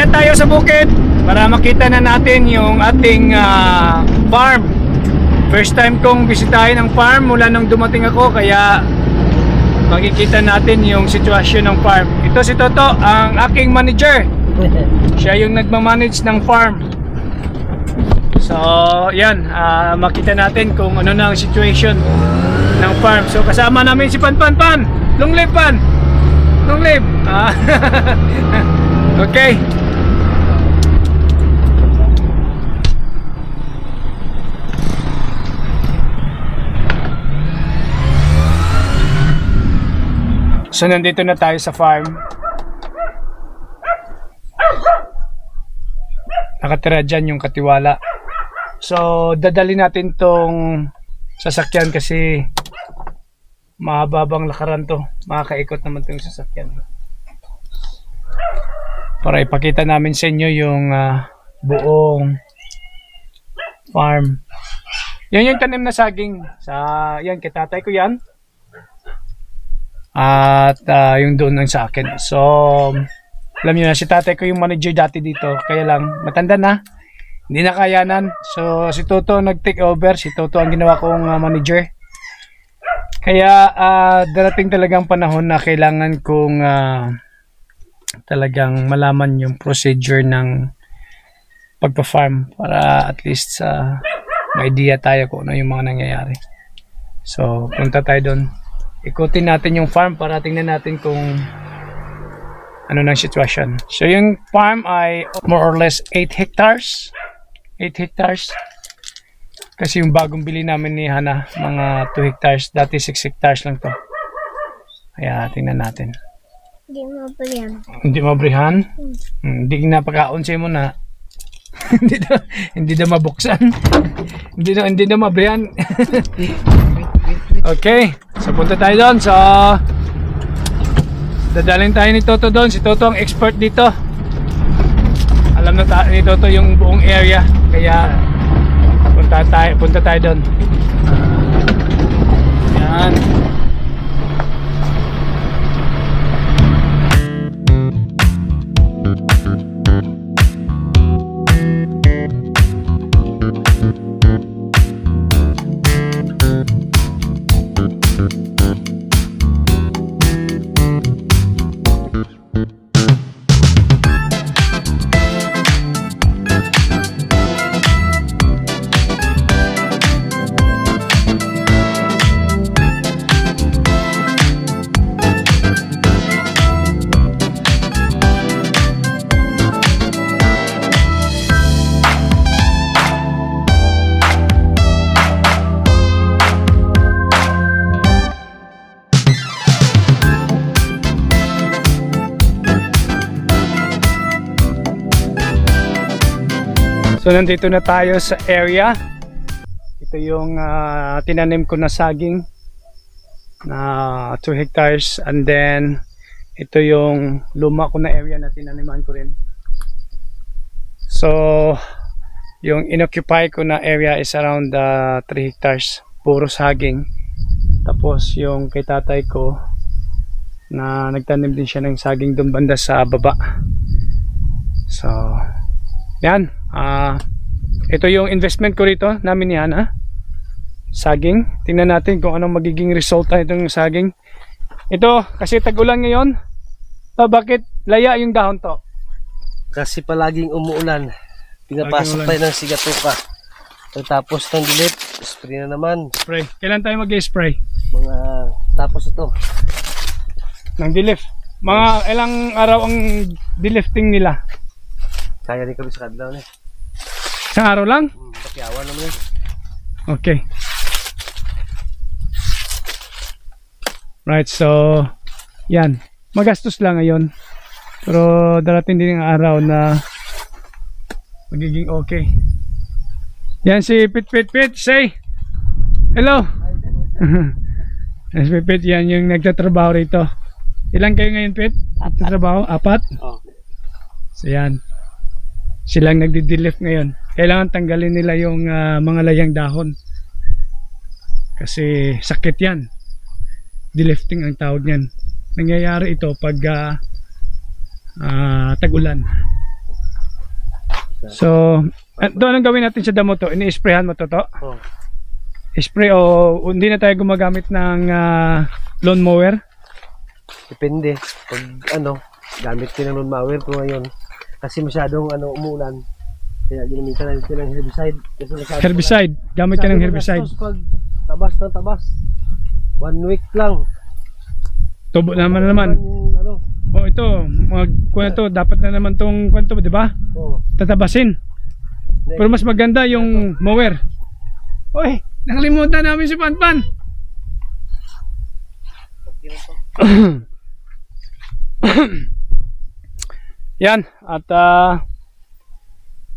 Akyat tayo sa bukid para makita na natin yung ating farm. First time kong bisitahin ang farm mula nung dumating ako, kaya makikita natin yung sitwasyon ng farm. Ito si Toto, ang aking manager. Siya yung nagmamanage ng farm. So yan, makita natin kung ano na ang situation ng farm. So kasama namin si Pan. Long live Pan. Long live. Okay. So nandito na tayo sa farm. Nakatira dyan yung katiwala. So dadali natin tong sasakyan kasi mahababang lakaran to. Makakaikot naman tong sasakyan. Para ipakita namin sa inyo yung buong farm. Yan yung tanim na saging. Yan, kay tatay ko yan. At yung doon lang sa akin. So alam niyo na, si tatay ko yung manager dati dito, kaya lang matanda na, hindi na kayanan. So si Toto nag-take over. Si Toto ang ginawa kong manager. Kaya darating talagang panahon na kailangan kong talagang malaman yung procedure ng pagpa-farm para at least may idea tayo kung ano yung mga nangyayari. So punta tayo doon. Ikutin natin yung farm para tingnan natin kung ano ng sitwasyon. So yung farm ay more or less 8 hectares. 8 hectares. Kasi yung bagong bili namin ni Hana, mga 2 hectares. Dati 6 hectares lang to. Kaya tingnan natin. Hindi mabrihan. Hindi mabrihan? Hindi napakaon siya mo na. hindi na mabuksan. hindi na mabrihan. Okay. So punta tayo doon. So dadalhin tayo ni Toto doon. Si Toto ang expert dito. Alam na ni Toto yung buong area. Kaya punta tayo doon. Yan. So nandito na tayo sa area. Ito yung tinanim ko na saging na 2 hectares, and then ito yung luma ko na area na tinaniman ko rin. So yung inoccupy ko na area is around 3 hectares, puro saging. Tapos yung kay tatay ko na nagtanim din siya ng saging doon banda sa baba. So yan. Ito yung investment ko rito namin ni Hana. Saging. Tingnan natin kung anong magiging resulta itong saging. Ito kasi tag-ulan ngayon. Bakit laya yung dahon to? Kasi palaging umuulan. Pinapasok tayo ng sigatuka. Tapos ng dilip, spray na naman. Spray. Kailan tayo mag-spray? Tapos ito. Ng dilif. Mga ilang araw ang dilifting nila? Kaya rin kami sa kadlaw na. Isang araw lang? Pakyawan naman eh. Okay. Right, so yan. Magastos lang ngayon. Pero darating din ang araw na magiging okay. Yan si Pit. Say hello. Yes, Pit, yan yung nagtatrabaho rito. Ilan kayo ngayon, Pit? Nagtatrabaho? 4? Oh. So yan. Silang nagdi-delif ngayon. Kailangan tanggalin nila yung mga layang dahon. Kasi sakit yan. Delifting ang tawag niyan. Nangyayari ito pag tag-ulan. So, doon ang gawin natin sa damo to. Ini-sprayhan mo to. Oh. Spray o hindi na tayo gumagamit ng lawn mower. Depende. Pag gamit ko ng lawn mower ko ngayon. Kasi masyadong umuulan. Kaya ginamitan natin ng herbicide. Kasi Herbicide. Gamit ka ng herbicide. Pag tabas ng tabas. 1 week lang. Tubo naman. Oh, ito. Kwento, dapat na naman tong kwento, di ba? Oh. Tatabasin. Pero mas maganda yung mower. Oy, nakalimutan namin si Panpan. Yan. At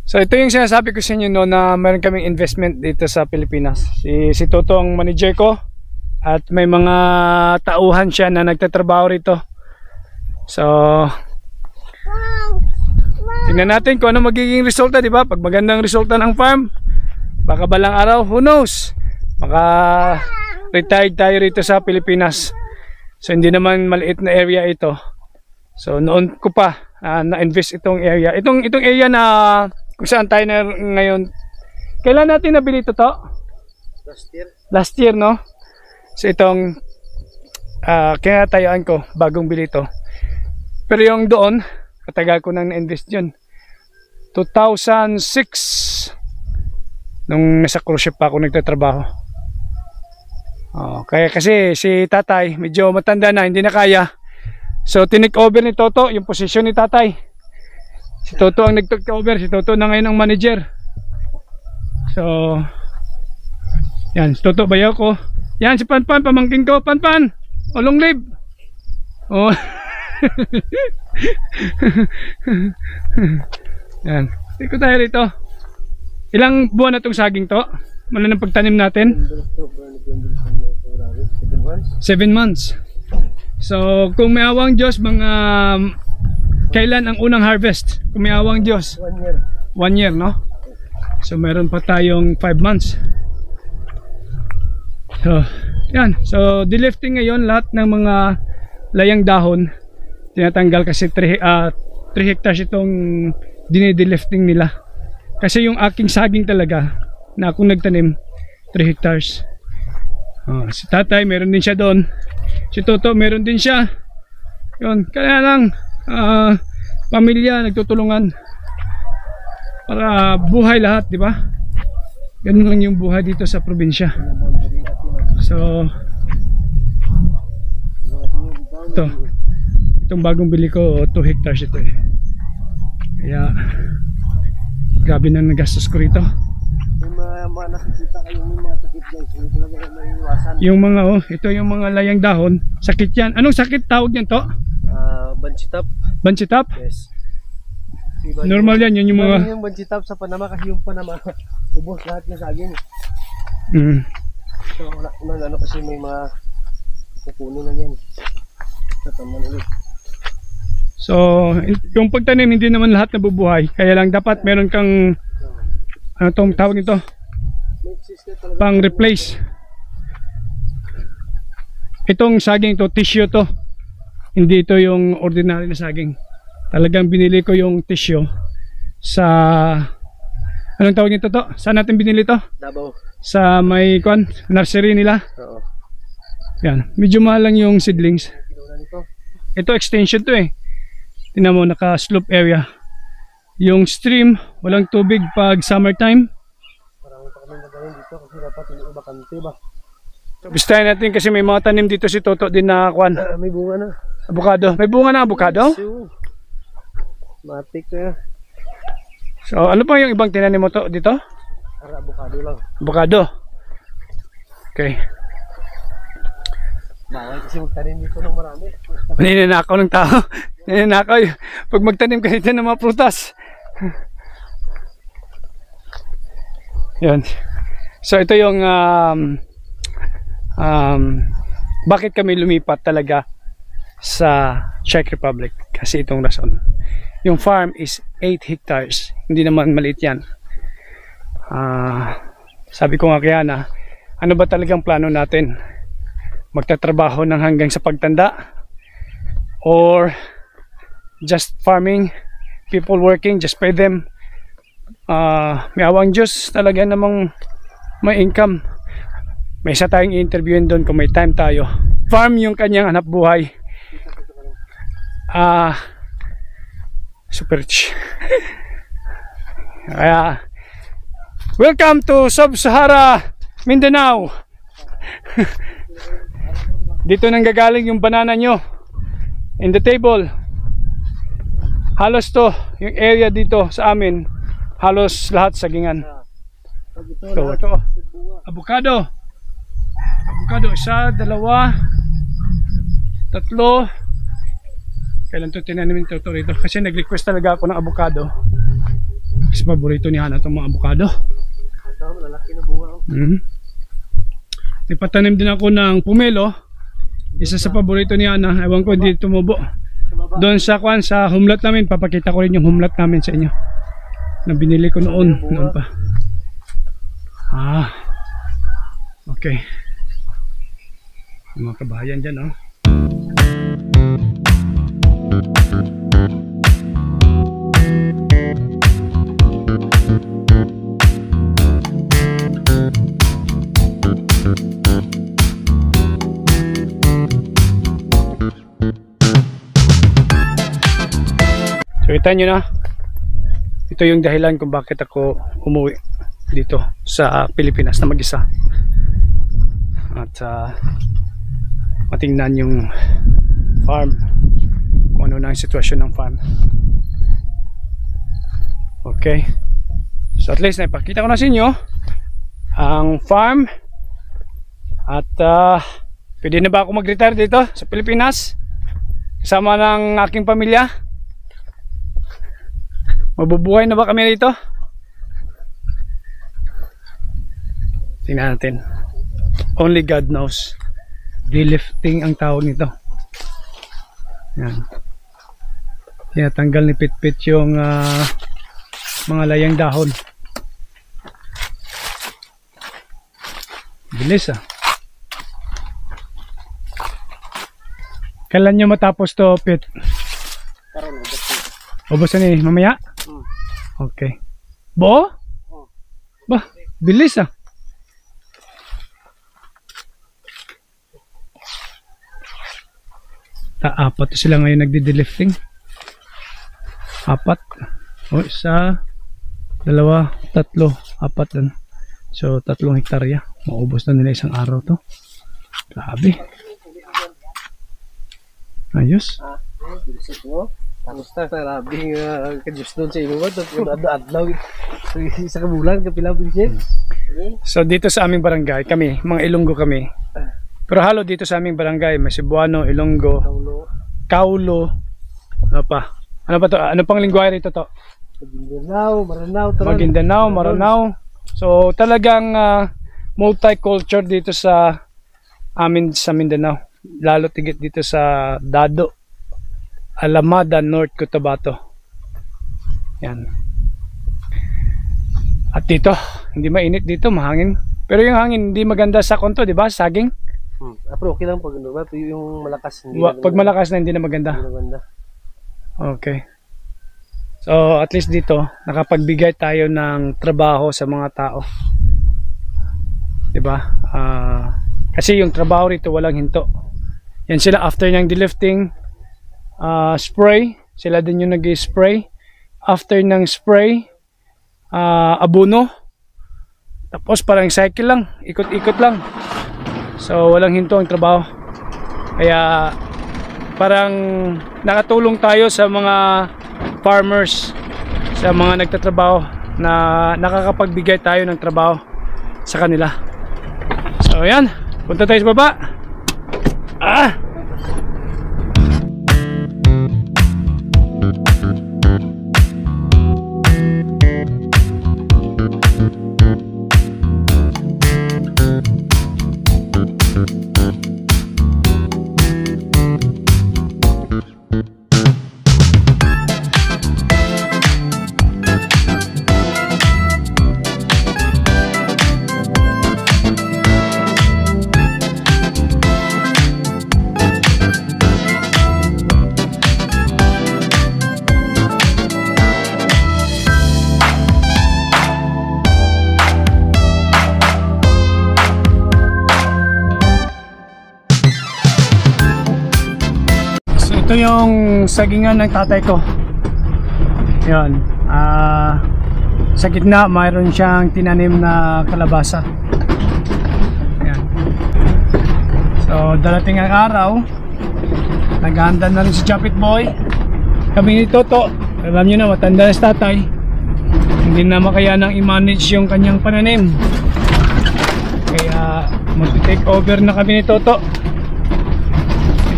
so ito yung sinasabi ko sa inyo no, na meron kaming investment dito sa Pilipinas. Si Toto ang manager ko. At may mga tauhan siya na nagtatrabaho rito. So tingnan natin kung ano magiging resulta, di ba? Pag magandang resulta ng farm, baka balang araw, who knows, maka retired tayo rito sa Pilipinas. So hindi naman maliit na area ito. So noon ko pa na-invest itong area. Itong area na kung saan tayo na ngayon. Kailan natin nabili ito to? Last year, no? So itong kinatayaan ko bagong bili ito. Pero yung doon, katagal ko nang na-invest yun. 2006 nung nasa cruise ship pa ako nagtatrabaho. Kaya kasi si tatay medyo matanda na, hindi na kaya. So tinake over ni Toto yung posisyon ni tatay. Si Toto ang nag-take over. Si Toto na ngayon ang manager. So yan, si Toto bayaw ko. Yan si Panpan, pamangkin ko. Panpan, long live. Oh. Yan, ikot tayo rito. Ilang buwan na itong saging to? Mula ng pagtanim natin? 7 months. So kung may awang Diyos, mga kailan ang unang harvest? Kung may awang Diyos 1 year. 1 year, no? So meron pa tayong 5 months. So yan, so delifting ngayon lahat ng mga layang dahon tinatanggal kasi 3 hectares itong dinidilifting nila. Kasi yung aking saging talaga na akong nagtanim 3 hectares. Si tatay meron din siya doon. Si Toto meron din siya. Yun, kaya lang pamilya nagtutulungan para buhay lahat, di ba? Ganun lang yung buhay dito sa probinsya. So itong bagong bili ko 2 hectares ito eh. Kaya grabe na nagastos ko rito. May mga nakikita kayong may mga sakit guys, hindi talaga may iwasan. Yung mga ito yung mga layang dahon, sakit yan. Anong sakit tawag niyan to? Banchitap. Banchitap? Yes. Normal yan, yun yung mga yung banchitap sa Panama kasi yung Panama ubos lahat ng saging. So wala kasi may mga kukunin na yan. Tataman ulit. So yung pagtanim hindi naman lahat nabubuhay, kaya lang dapat meron kang ano tong tawag nito, pang replace. Itong saging to, tissue to, hindi ito yung ordinary na saging. Talagang binili ko yung tissue sa anong tawag nito to? Saan natin binili to? Davao. Sa may nursery nila. Oo. Yan, medyo mahal lang yung seedlings. Ito extension to eh. Tingnan mo, naka slope area. Yung stream, walang tubig pag summertime. Marami pa kami nagawin dito kasi dapat yung iba kanti ba. So, bistahin natin kasi may mga tanim dito si Toto din na kwan. May bunga na. Avocado. May bunga na avocado? Matik na. So ano pa yung ibang tinanim mo to dito? Avocado lang. Avocado. Okay. Bawal kasi magtanim dito ng marami. Ninanakaw ng tao. Ninanakaw. Pag magtanim ka dito ng mga prutas. Yan. So ito yung bakit kami lumipat talaga sa Czech Republic. Kasi itong rason. Yung farm is 8 hectares. Hindi naman maliit yan. Sabi ko nga kaya na, ano ba talagang plano natin? Magtatrabaho ng hanggang sa pagtanda? Or just farming, people working, just pay them may awang Diyos talaga namang may income. May isa tayong interviewin doon kung may time tayo. Farm yung kanyang hanap buhay. Super rich. Kaya welcome to Sub-Sahara Mindanao. Dito nang gagaling yung banana nyo in the table. Halos to yung area dito sa amin, halos lahat sagingan. Ito avocado. Avocado, 1, 2, 3. Kailan to tinanim ito rito? Kasi nag-request talaga ako ng avocado. Kasi paborito ni Hana itong mga avocado. Lalaki na bunga. Nagpatanim din ako ng pomelo. Isa sa paborito ni Hana. Ewan ko hindi tumubo. Doon sa humlat namin, papakita ko rin yung humlat namin sa inyo na binili ko noon pa. Okay. Mga kabahayan dyan, oh. So kita nyo na, ito yung dahilan kung bakit ako umuwi dito sa Pilipinas na mag-isa. At matingnan yung farm, kung ano na ang sitwasyon ng farm. Okay, so at least naipakita ko na sa inyo ang farm. At pwede na ba ako mag-retire dito sa Pilipinas kasama ng aking pamilya? Mabubuhay na ba kami dito? Tingnan natin. Only God knows. Delifting ang tawag nito. Yan. Tinatanggal ni Pitpit yung mga layang dahon. Bilis ah. Kailan nyo matapos to, Pit? Karon Ubos na ni mamaya? Okay. Bo? Bah, bilis ah. Apat sila ngayon nagdi-delifting. 4. O, 1, 2, 3, 4 din. So 3 hektarya. Maubos na nila isang araw to. Grabe. Ayos. Kamusta sa labing ka-Diyos doon sa imo ba? Adlaw sa kabulan, kapila pinsin. So dito sa aming barangay, kami, mga Ilonggo kami. Pero halo dito sa aming barangay, may Cebuano, Ilonggo, Kaulo, ano pa? Ano pa to? Ano pang lingwahe rito to? Maguindanao, Maranao. So talagang multicultural dito sa amin sa Mindanao. Lalo tigit dito sa Dado, Alamada, North Cotabato. Yan. At dito, hindi mainit dito, mahangin. Pero yung hangin hindi maganda sa konto, di ba? Saging. Pero okay lang pag normal, yung malakas hindi Pag malakas na hindi na maganda. Hindi na maganda. Okay. So at least dito nakapagbigay tayo ng trabaho sa mga tao. 'Di ba? Kasi yung trabaho rito walang hinto. Yan sila after ng delifting, spray, sila din yung nag-spray. After ng spray, abono. Tapos parang cycle lang, ikot-ikot lang. So walang hinto ang trabaho. Kaya parang nakatulong tayo sa mga farmers, sa mga nagtatrabaho, na nakakapagbigay tayo ng trabaho sa kanila. So yan, punta tayo sa baba. yung sagingan ng tatay ko. Yan. Sa gitna mayroon siyang tinanim na kalabasa. Yan. So darating ang araw, naghahanda na rin si Chapit Boy. Kami ni Toto, alam nyo na, matanda na si tatay, hindi na makayanang i-manage yung kanyang pananim, kaya mag-take over na kami ni Toto.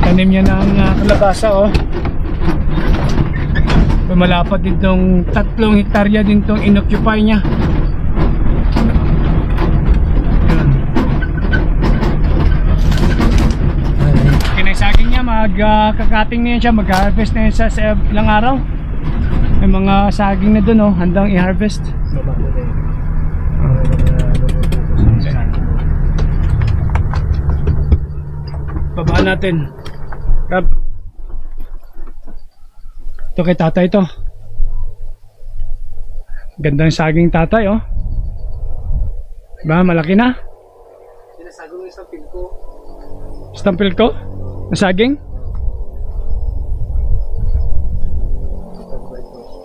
Itanim niya ng kalabasa, oh. Malapad din tong 3 hektarya din tong inoccupy niya. Yan. Kinagsaging niya, magkakating na yan siya, mag-harvest na yan siya sa ilang araw. May mga saging na dun, oh, handang i-harvest. Babaan natin. Grab. Ito kay tatay to. Gandang saging tatay, oh. Diba, malaki na. Sinasagong yung stampil ko. Stampil ko? Na saging?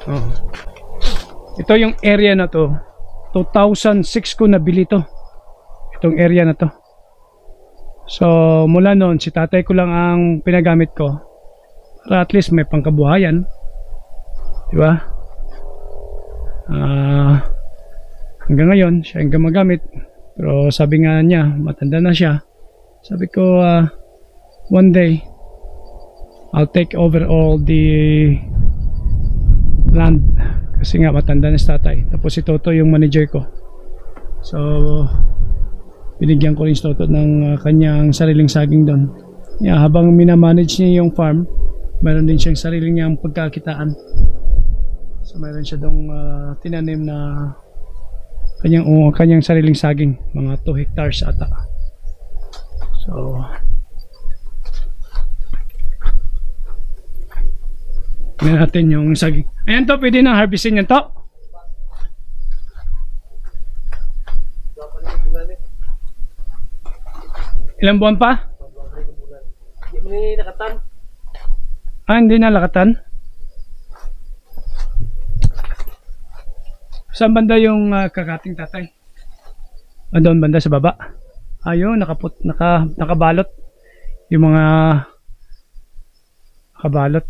Oh. Ito yung area na to. 2006 ko nabili to. Itong area na to. So mula noon si tatay ko lang ang pinagamit ko para at least may pangkabuhayan, diba? Hanggang ngayon siya ang gumagamit, pero sabi nga niya matanda na siya. Sabi ko one day I'll take over all the land kasi nga matanda na si tatay. Tapos si Toto yung manager ko, so binigyan ko rin si Toto ng kanyang sariling saging doon. Yeah, habang minamanage niya yung farm, mayroon din siyang sariling niyang pagkakitaan. So mayroon siya doong tinanim na kanyang sariling saging, mga 2 hectares ata. So tingnan natin yung saging. Ayan to, pwede na harvestin yan to. Ilang buwan pa? Hindi nakatan. Hindi na lakatan. Saan banda yung kakating tatay? Doon banda sa baba. Ayun, nakabalot. Yung mga nakabalot.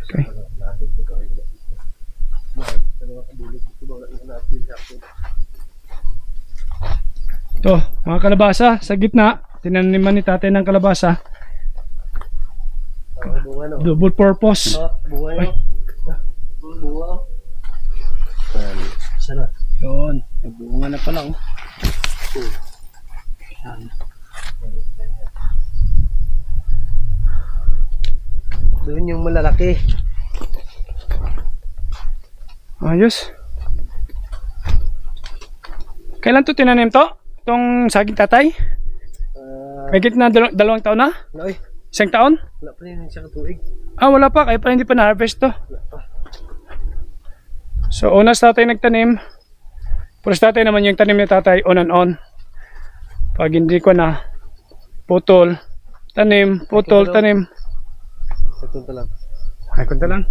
Okay. Ito, mga kalabasa sa gitna. Tinaniman ni tatay ng kalabasa. Double purpose. Bunga yun. Bunga. Sana. Yun, bunga na pala, oh. Yan. Doon yung malalaki. Ayos. Kailan to tinanim to? Itong saging tatay? May gitna 2 taon na? Wala, 1 taon? wala pa rin siyang tuig. Wala pa, kaya pa hindi pa na-harvest to. So una sa tatay nagtanim. Pero sa tatay naman yung tanim ni tatay on and on. Pag hindi ko na, putol, tanim, putol, tanim. Punta lang. Ay, kunta lang.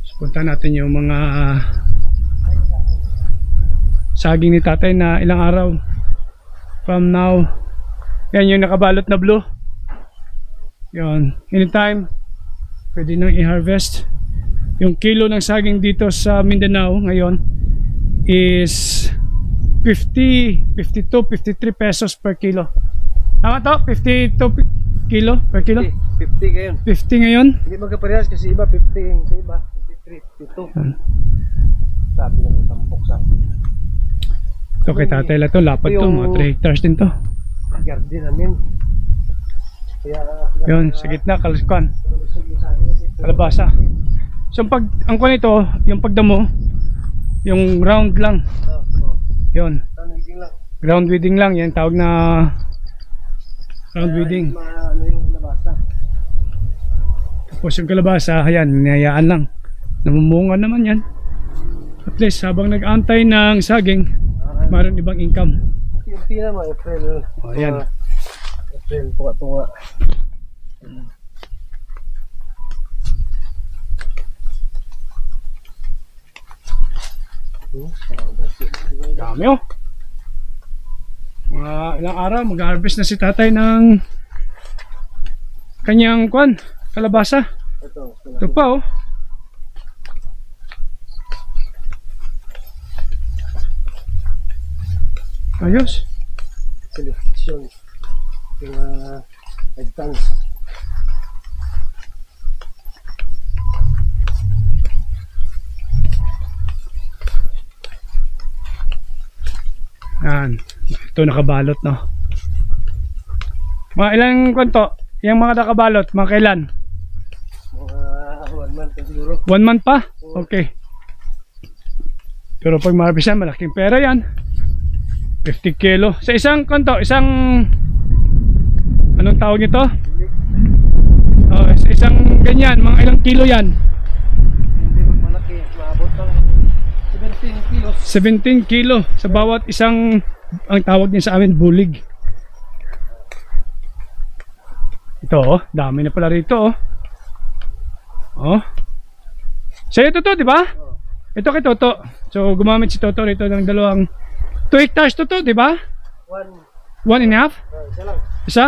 So, punta natin yung mga saging ni tatay na ilang araw from now. Yan yung nakabalot na blue. Yan, anytime pwede nang i-harvest. Yung kilo ng saging dito sa Mindanao ngayon is 50, 52, 53 pesos per kilo. Tama to? 52 kilo per kilo? 50 ngayon. 50 ngayon? Hindi magkaparehas kasi iba 50, sa iba 53, 52. Sabi na yung tambok sa ito kay tatay lang to, lapad to, mga 3 hectares din to. garden namin. Kaya yun, sa gitna, kalaskuan, kalabasa. So ang kuha nito, yung pagdamo, yung round lang. Yun, ground weeding lang, yan tawag na round weeding. Tapos yung kalabasa, ayan, hinayaan lang, namumunga naman yan. At least habang nag-antay ng saging, mayroon ibang income. Yung pina mo, April. Ayan. April, tunga-tunga. Dami oh. Mga ilang araw mag-harvest na si tatay ng kanyang kalabasa. Ito pa oh. Ayos. Selection. Mga advance. Yan. Ito nakabalot no. Mga ilang kwento? Yung mga nakabalot, mga kailan? Mga 1 month siguro. 1 month pa? Okay. Pero pag ma-harvest yan, malaking pera yan. 50 kilo. Sa isang kwento, isang anong tawag nito? Oh, sa isang ganyan, mga ilang kilo yan? Hindi malaki, maabot ng 17 kilos. 17 kilo sa bawat isang, ang tawag niya sa amin, bulig. Ito oh, dami na pala rito oh. Oh. Sa'yo Toto, di ba? Ito kay Toto. So gumamit si Toto rito ng 2 hectares Toto, di ba? 1.5? Isa lang. Isa?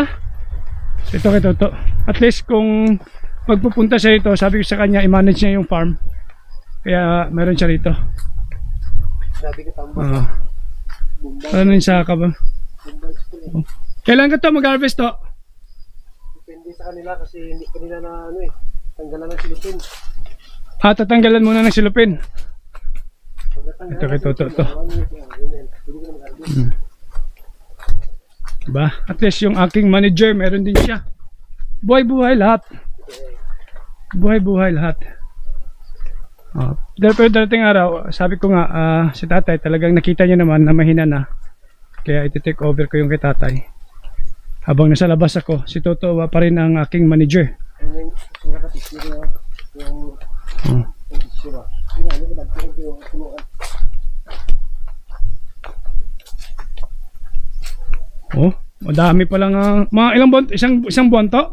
So, ito kay Toto. At least kung magpupunta siya rito, sabi ko sa kanya, i-manage niya yung farm. Kaya meron siya rito. Sabi ko tambak. Ano yung saka ba? Oh. Kailan ka to mag-harvest to? Depende sa kanila kasi hindi kanila na ano eh. Tanggalan ng silupin. Ah, tatanggalan muna ng silupin. Ito kay Toto to. Diba? At least yung aking manager, meron din siya. Buhay-buhay lahat. Buhay-buhay lahat. Pero darating araw, sabi ko nga, si tatay talagang nakita niya naman na mahina na. Kaya iti-take over ko yung kay tatay. Habang nasa labas ako, si Toto pa rin ang aking manager. Oh, madami pa lang mga ilang buwan, isang buwan to?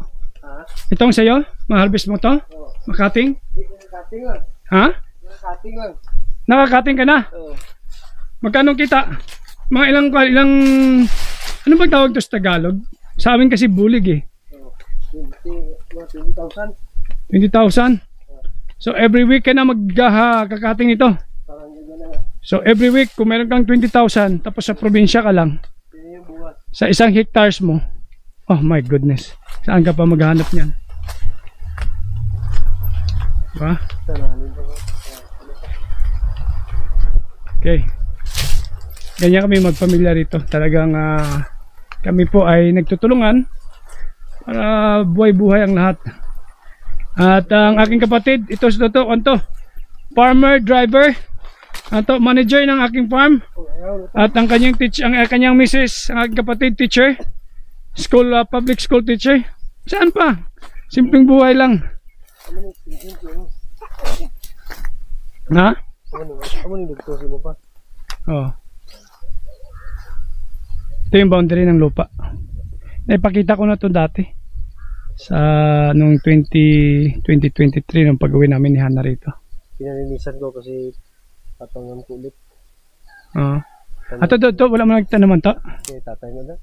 Itong sa'yo? Ma-harvest mo to? Makating? Nakating lang. Ha? Nakating lang. Nakakating ka na? Oo. Magkano kita? Mga ilang ano bang tawag to sa Tagalog? Sa amin kasi bulig eh. 20,000. 20,000? So every week ka na magkakating ito? Parang ganyan na. So every week kung meron kang 20,000 tapos sa probinsya ka lang, Pili yung buwan. sa isang hectares mo, oh my goodness, saan ka pa maghanap niyan? Diba? Okay, ganyan kami magpamilya rito. Talagang kami po ay nagtutulungan para buhay-buhay ang lahat. At ang aking kapatid, ito si Toto, farmer, driver, manager ng aking farm. At ang kanyang kanyang misis, ang aking kapatid, teacher, school, public school teacher. Saan pa? Simpleng buhay lang. Ha? Ano yung dugtusin mo pa? Oh. Ito yung boundary ng lupa. Naipakita ko na ito dati sa nung 2023 nung pag-uwi namin ni Hana rito. Pinaninisan ko kasi tatangan ko ulit. At ito, wala mo nagtanaman to? Okay, tatay mo na.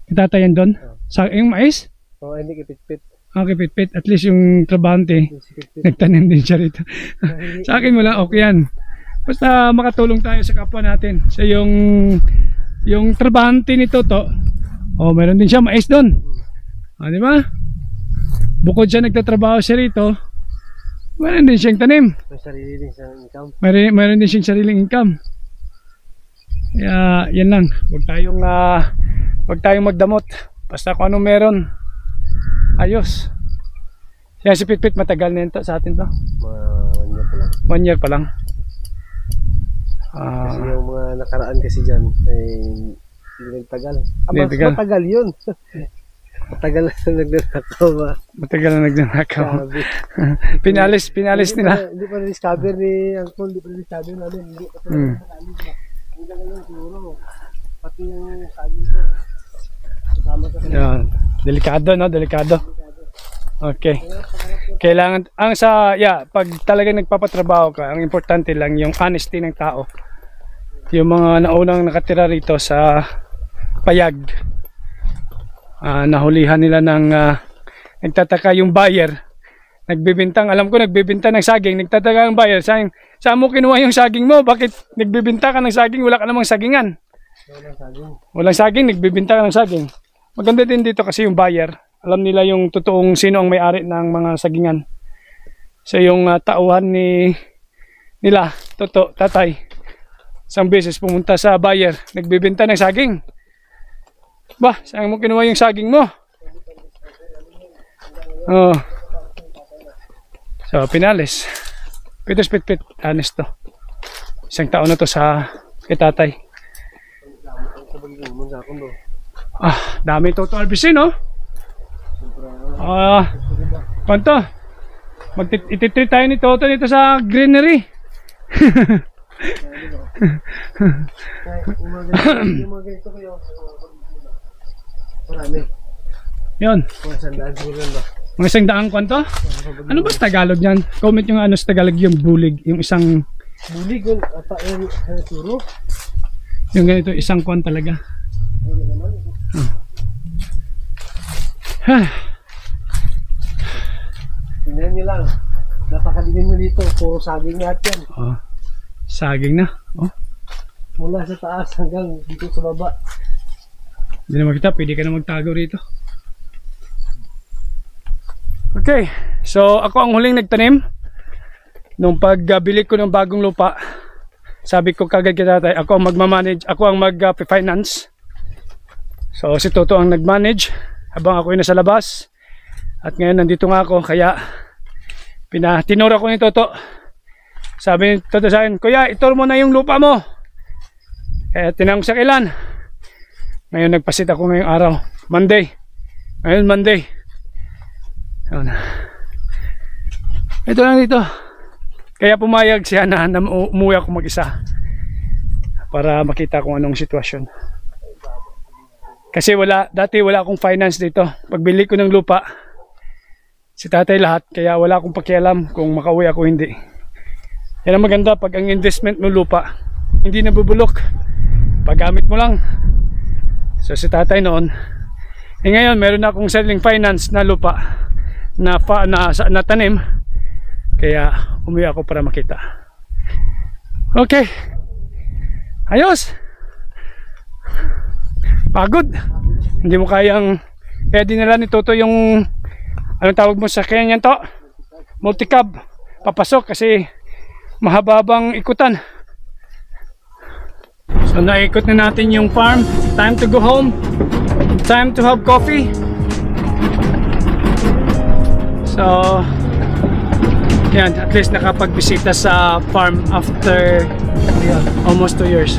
Itatayan doon? Sa yung mais? Oo, hindi kipit-pit. Okay, pit-pit. At least yung trabahante, nagtanim din siya rito. Sa akin wala, okay yan. Basta makatulong tayo sa kapwa natin. Sa yung trabahante nito to, meron din siya mais doon. Di ba? Bukod siya nagtatrabaho siya rito, meron din siyang tanim. May sarili din siyang income. Meron din siyang sariling income. Kaya yan lang. Huwag tayong magdamot. Basta kung anong meron, ayos. Kaya si Pitpit matagal na ito sa atin to. 1 year pa lang. 1 year pa lang. Kasi yung mga nakaraan kasi dyan ay hindi nagtagal. Matagal yun. Matagal na nagnanakaw ba? Matagal na nagnanakaw. Pinalis nila. Hindi pa na-discover ni Uncle, hindi pa na-discover namin. Hindi pa na-discover. Hindi lang siguro. Pati yung sabi ko. Yan. Delikado, no? Delikado. Okay. Kailangan, pag talagang nagpapatrabaho ka, ang importante lang yung honesty ng tao. Yung mga naunang nakatira rito sa Payag, nahulihan nila ng nagtataka yung buyer. Nagbibintang, alam ko nagbibinta ng saging, nagtataka ang buyer, saan mo kinuha yung saging mo? Bakit nagbibinta ka ng saging? Wala ka namang sagingan. Walang saging, nagbibinta ka ng saging. Maganda din dito kasi yung buyer, alam nila yung totoong sino ang may-ari ng mga sagingan. So yung tauhan nila, tatay, isang beses pumunta sa buyer, nagbibinta ng saging. Ba, saan mo kinuha yung saging mo? Oh. So, pinalis. Pit, honest to. Isang taon na to sa tatay. Dami total bisin, no? Kwanto? Ititreat tayo ni Toto dito sa greenery. Yun. Mga isang daang kwanto? Ano ba sa Tagalog yan? Comment yung ano sa Tagalog yung bulig. Yung isang... Bulig yun? Ata yung turo? Yung ganito, isang kwan talaga. Tingnan nyo lang. Napakadilim nyo dito. Puro saging lahat yan. Saging na. Mula sa taas hanggang dito sa baba. Hindi na makita. Pwede ka na magtago rito. Okay. So ako ang huling nagtanim. Nung pagbili ko ng bagong lupa, sabi ko kagad kay tatay, ako ang magmamanage, ako ang mag-finance. So si Toto ang nag-manage habang ako ay nasa labas. At ngayon nandito nga ako, kaya tinura ko ni Toto. Sabi ni Toto sa akin, Kuya, itur mo na yung lupa mo. Kaya tinanong sa kailan. Ngayon nagpasit ako ngayong araw, Monday. Ngayon Monday. Ito lang dito. Kaya pumayag siya na umuwi ako mag-isa para makita kung anong sitwasyon. Kasi dati wala akong finance dito. Pagbili ko ng lupa, si tatay lahat, kaya wala akong pakialam kung makauwi ako hindi. Yan ang maganda pag ang investment mo lupa, hindi nabubulok. Paggamit mo lang. So si tatay noon, ngayon meron akong sariling finance na lupa na tanim. Kaya umuwi ako para makita. Okay. Ayos. Pagod. Hindi mo kayang, kaya dinala ni Toto yung anong tawag mo sa kanya to? Multicab. Papasok kasi mahababang ikutan. So naikot na natin yung farm. Time to go home. Time to have coffee. So yan, at least nakapagbisita sa farm after almost 2 years.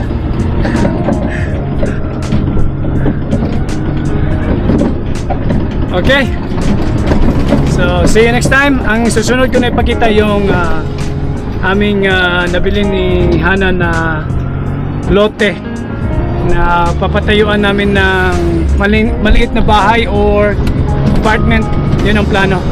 Okay. So, see you next time. Ang susunod ko na ipakita yung aming nabili ni Hana na lote na papatayuan namin ng maliit na bahay or apartment. Yun ang plano.